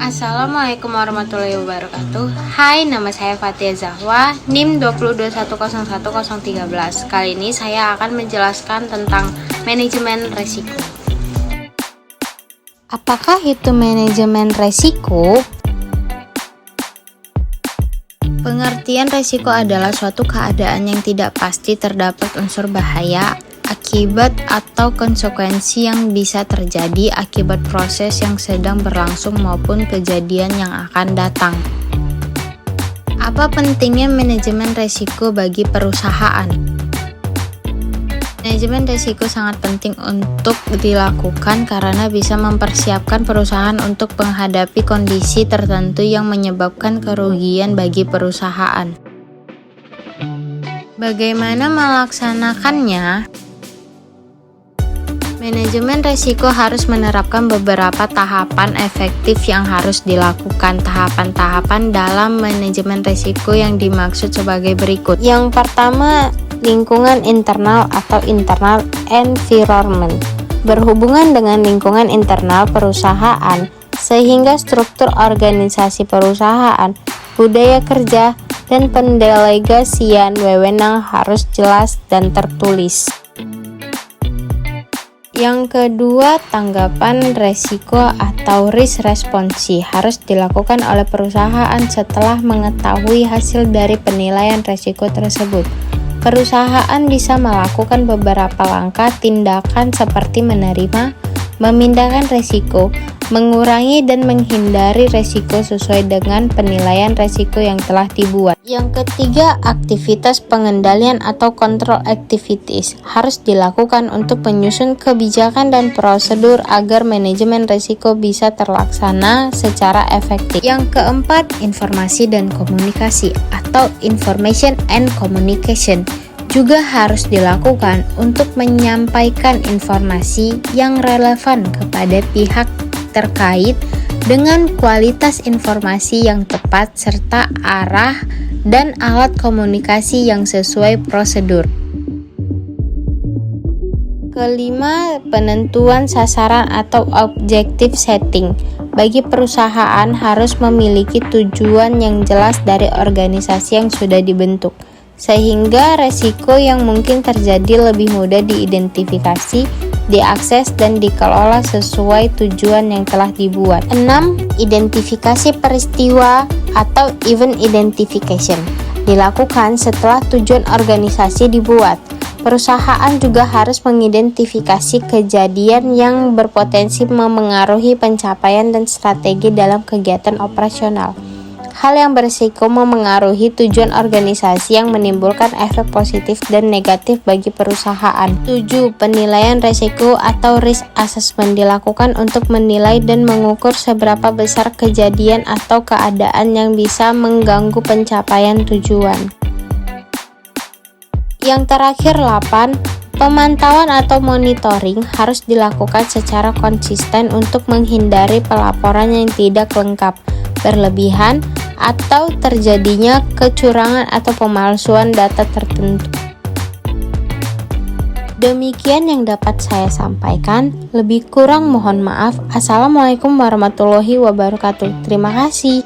Assalamualaikum warahmatullahi wabarakatuh. Hai, nama saya Fatia Zahwa, NIM 221011013. Kali ini saya akan menjelaskan tentang manajemen risiko. Apakah itu manajemen risiko? Pengertian risiko adalah suatu keadaan yang tidak pasti terdapat unsur bahaya, akibat atau konsekuensi yang bisa terjadi akibat proses yang sedang berlangsung maupun kejadian yang akan datang. Apa pentingnya manajemen risiko bagi perusahaan? Manajemen risiko sangat penting untuk dilakukan karena bisa mempersiapkan perusahaan untuk menghadapi kondisi tertentu yang menyebabkan kerugian bagi perusahaan. Bagaimana melaksanakannya? Manajemen risiko harus menerapkan beberapa tahapan efektif yang harus dilakukan. Tahapan-tahapan dalam manajemen risiko yang dimaksud sebagai berikut. Yang pertama, lingkungan internal atau internal environment. Berhubungan dengan lingkungan internal perusahaan, sehingga struktur organisasi perusahaan, budaya kerja, dan pendelegasian wewenang harus jelas dan tertulis. Yang kedua, tanggapan resiko atau risk response harus dilakukan oleh perusahaan setelah mengetahui hasil dari penilaian resiko tersebut. Perusahaan bisa melakukan beberapa langkah tindakan seperti menerima, memindahkan resiko, mengurangi dan menghindari resiko sesuai dengan penilaian resiko yang telah dibuat. Yang ketiga, aktivitas pengendalian atau control activities harus dilakukan untuk menyusun kebijakan dan prosedur agar manajemen risiko bisa terlaksana secara efektif. Yang keempat, informasi dan komunikasi atau information and communication juga harus dilakukan untuk menyampaikan informasi yang relevan kepada pihak terkait dengan kualitas informasi yang tepat serta arah dan alat komunikasi yang sesuai prosedur. Kelima, penentuan sasaran atau objective setting. Bagi perusahaan harus memiliki tujuan yang jelas dari organisasi yang sudah dibentuk, sehingga resiko yang mungkin terjadi lebih mudah diidentifikasi, diakses, dan dikelola sesuai tujuan yang telah dibuat. 6. Identifikasi peristiwa atau event identification dilakukan setelah tujuan organisasi dibuat. Perusahaan juga harus mengidentifikasi kejadian yang berpotensi memengaruhi pencapaian dan strategi dalam kegiatan operasional. Hal yang berisiko memengaruhi tujuan organisasi yang menimbulkan efek positif dan negatif bagi perusahaan. 7. Penilaian risiko atau risk assessment dilakukan untuk menilai dan mengukur seberapa besar kejadian atau keadaan yang bisa mengganggu pencapaian tujuan. Yang terakhir 8. Pemantauan atau monitoring harus dilakukan secara konsisten untuk menghindari pelaporan yang tidak lengkap, berlebihan, atau terjadinya kecurangan atau pemalsuan data tertentu. Demikian yang dapat saya sampaikan, lebih kurang mohon maaf. Assalamualaikum warahmatullahi wabarakatuh. Terima kasih.